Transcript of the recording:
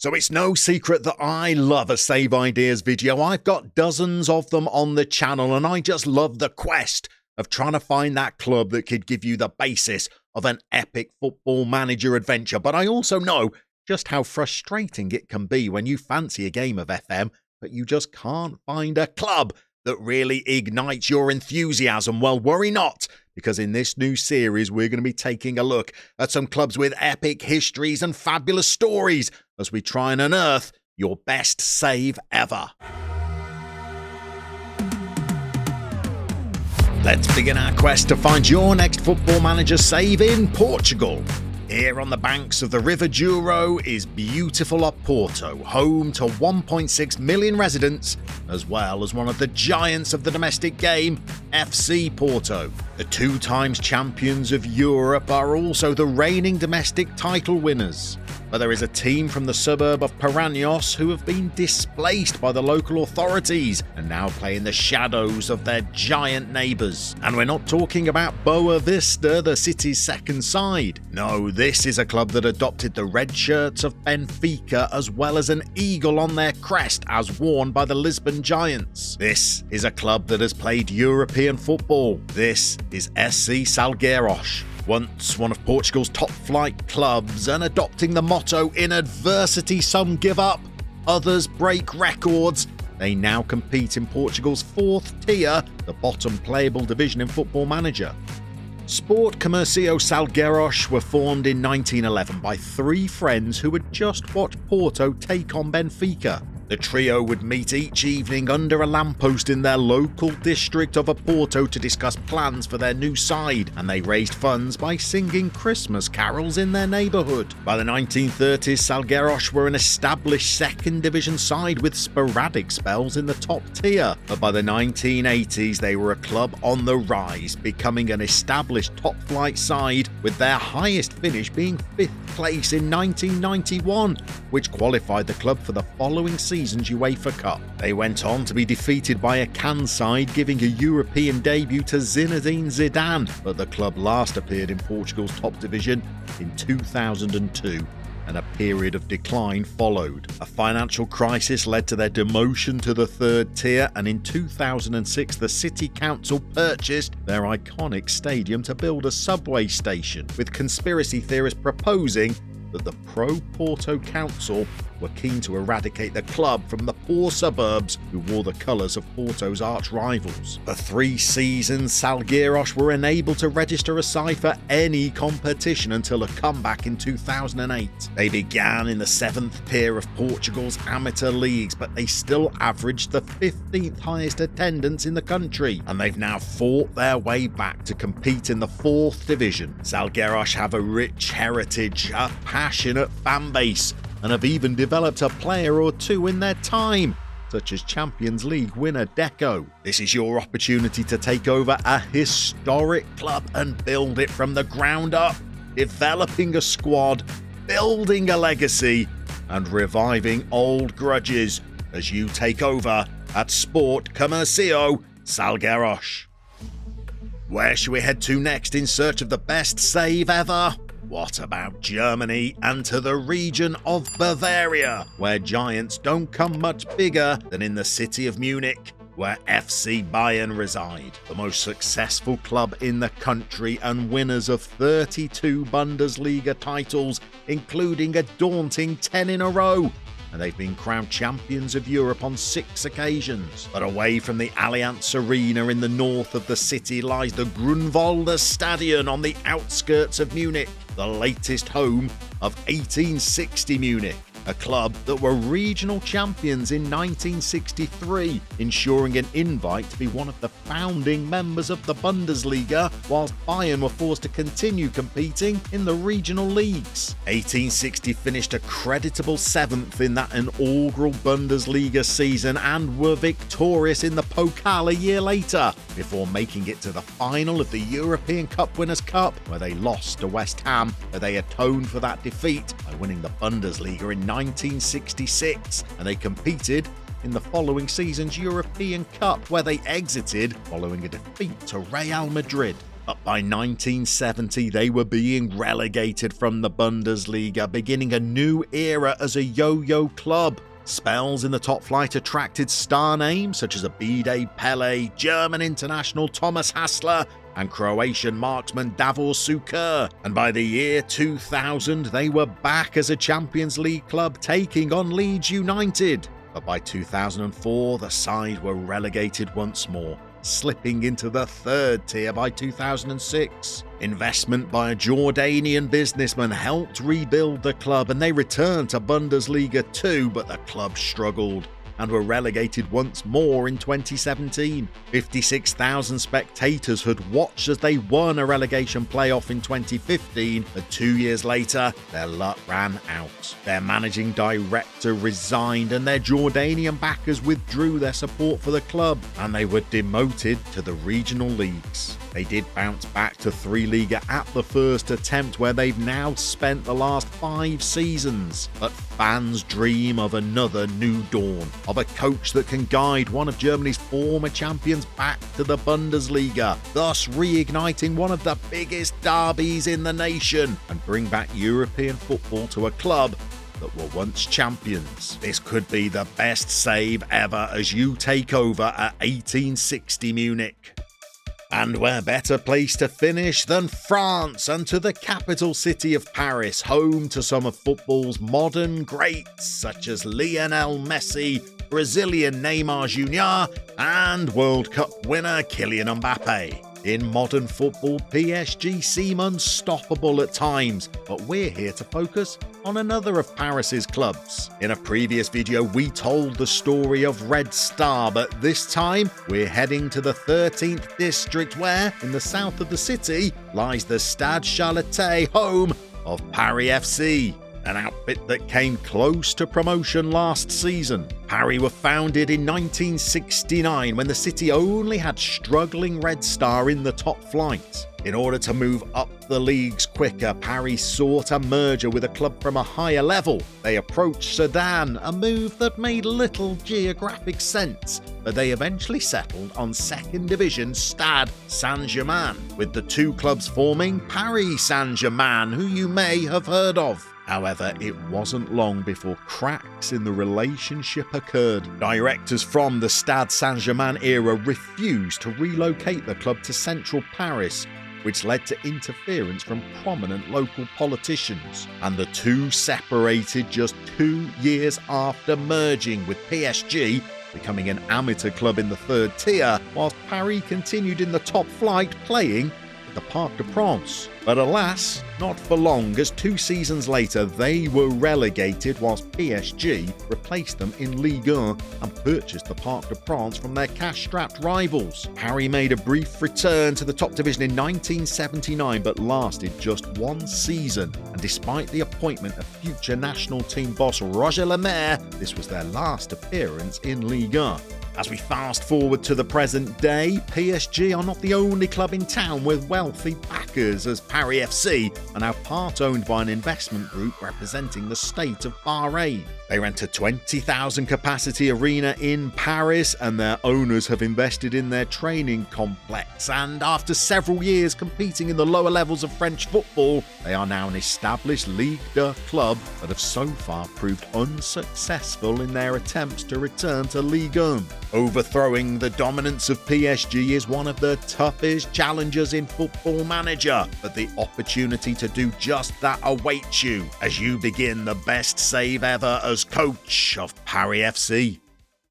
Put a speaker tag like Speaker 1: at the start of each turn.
Speaker 1: So it's no secret that I love a Save Ideas video. I've got dozens of them on the channel, and I just love the quest of trying to find that club that could give you the basis of an epic football manager adventure. But I also know just how frustrating it can be when you fancy a game of FM, but you just can't find a club that really ignites your enthusiasm. Well, worry not, because in this new series, we're going to be taking a look at some clubs with epic histories and fabulous stories as we try and unearth your best save ever. Let's begin our quest to find your next football manager save in Portugal. Here on the banks of the River Douro is beautiful Porto, home to 1.6 million residents, as well as one of the giants of the domestic game, FC Porto. The 2 times champions of Europe are also the reigning domestic title winners. But there is a team from the suburb of Paranhos who have been displaced by the local authorities and now play in the shadows of their giant neighbours. And we're not talking about Boa Vista, the city's second side. No, this is a club that adopted the red shirts of Benfica as well as an eagle on their crest as worn by the Lisbon Giants. This is a club that has played European football. This is SC Salgueiros. Once one of Portugal's top-flight clubs, and adopting the motto, "In adversity some give up, others break records," they now compete in Portugal's 4th tier, the bottom playable division in Football Manager. Sport Comercio Salgueiros were formed in 1911 by 3 friends who had just watched Porto take on Benfica. The trio would meet each evening under a lamppost in their local district of Porto to discuss plans for their new side, and they raised funds by singing Christmas carols in their neighbourhood. By the 1930s, Salgueiros were an established second division side with sporadic spells in the top tier, but by the 1980s they were a club on the rise, becoming an established top-flight side, with their highest finish being 5th place in 1991, which qualified the club for the following season's UEFA Cup. They went on to be defeated by a Cannes side, giving a European debut to Zinedine Zidane, but the club last appeared in Portugal's top division in 2002. And a period of decline followed. A financial crisis led to their demotion to the 3rd tier, and in 2006 the city council purchased their iconic stadium to build a subway station, with conspiracy theorists proposing that the pro-Porto council were keen to eradicate the club from the poor suburbs who wore the colours of Porto's arch-rivals. For 3 seasons, Salgueiros were unable to register a side for any competition until a comeback in 2008. They began in the 7th tier of Portugal's amateur leagues, but they still averaged the 15th highest attendance in the country, and they've now fought their way back to compete in the 4th division. Salgueiros have a rich heritage, a passionate fan base, and have even developed a player or 2 in their time, such as Champions League winner Deco. This is your opportunity to take over a historic club and build it from the ground up, developing a squad, building a legacy, and reviving old grudges as you take over at Sport Comercio Salgueiros. Where should we head to next in search of the best save ever? What about Germany and to the region of Bavaria, where giants don't come much bigger than in the city of Munich, where FC Bayern reside, the most successful club in the country and winners of 32 Bundesliga titles, including a daunting 10 in a row. And they've been crowned champions of Europe on 6 occasions. But away from the Allianz Arena in the north of the city lies the Grunwalder Stadion on the outskirts of Munich, the latest home of 1860 Munich, a club that were regional champions in 1963, ensuring an invite to be one of the founding members of the Bundesliga, whilst Bayern were forced to continue competing in the regional leagues. 1860 finished a creditable 7th in that inaugural Bundesliga season and were victorious in the Pokal a year later, before making it to the final of the European Cup Winners' Cup, where they lost to West Ham, but they atoned for that defeat by winning the Bundesliga in 1966, and they competed in the following season's European Cup, where they exited following a defeat to Real Madrid. But by 1970, they were being relegated from the Bundesliga, beginning a new era as a yo-yo club. Spells in the top flight attracted star names such as Abide Pele, German international Thomas Hassler, and Croatian marksman Davor Suker. And by the year 2000, they were back as a Champions League club, taking on Leeds United. But by 2004, the side were relegated once more, slipping into the third tier by 2006. Investment by a Jordanian businessman helped rebuild the club, and they returned to Bundesliga 2, but the club struggled and were relegated once more in 2017. 56,000 spectators had watched as they won a relegation playoff in 2015, but 2 years later, their luck ran out. Their managing director resigned and their Jordanian backers withdrew their support for the club, and they were demoted to the regional leagues. They did bounce back to 3 Liga at the first attempt, where they've now spent the last 5 seasons. But fans dream of another new dawn, of a coach that can guide one of Germany's former champions back to the Bundesliga, thus reigniting one of the biggest derbies in the nation and bring back European football to a club that were once champions. This could be the best save ever as you take over at 1860 Munich. And where better place to finish than France, and to the capital city of Paris, home to some of football's modern greats such as Lionel Messi, Brazilian Neymar Jr. and World Cup winner Kylian Mbappe. In modern football, PSG seem unstoppable at times, but we're here to focus on another of Paris's clubs. In a previous video, we told the story of Red Star, but this time we're heading to the 13th district, where, in the south of the city, lies the Stade Charlotte, home of Paris FC. An outfit that came close to promotion last season. Paris were founded in 1969 when the city only had struggling Red Star in the top flight. In order to move up the leagues quicker, Paris sought a merger with a club from a higher level. They approached Sedan, a move that made little geographic sense, but they eventually settled on second division Stade Saint-Germain, with the two clubs forming Paris Saint-Germain, who you may have heard of. However, it wasn't long before cracks in the relationship occurred. Directors from the Stade Saint-Germain era refused to relocate the club to central Paris, which led to interference from prominent local politicians, and the two separated just 2 years after merging, with PSG becoming an amateur club in the third tier, whilst Paris continued in the top flight playing at the Parc des Princes. But alas, not for long, as 2 seasons later they were relegated whilst PSG replaced them in Ligue 1 and purchased the Parc des Princes from their cash-strapped rivals. Paris made a brief return to the top division in 1979, but lasted just 1 season, and despite the appointment of future national team boss Roger Llama, this was their last appearance in Ligue 1. As we fast forward to the present day, PSG are not the only club in town with wealthy backers, as Paris FC are now part-owned by an investment group representing the state of Bahrain. They rent a 20,000 capacity arena in Paris, and their owners have invested in their training complex, and after several years competing in the lower levels of French football, they are now an established Ligue 2 club that have so far proved unsuccessful in their attempts to return to Ligue 1. Overthrowing the dominance of PSG is one of the toughest challenges in Football Manager, but the opportunity to do just that awaits you as you begin the best save ever as coach of Paris FC.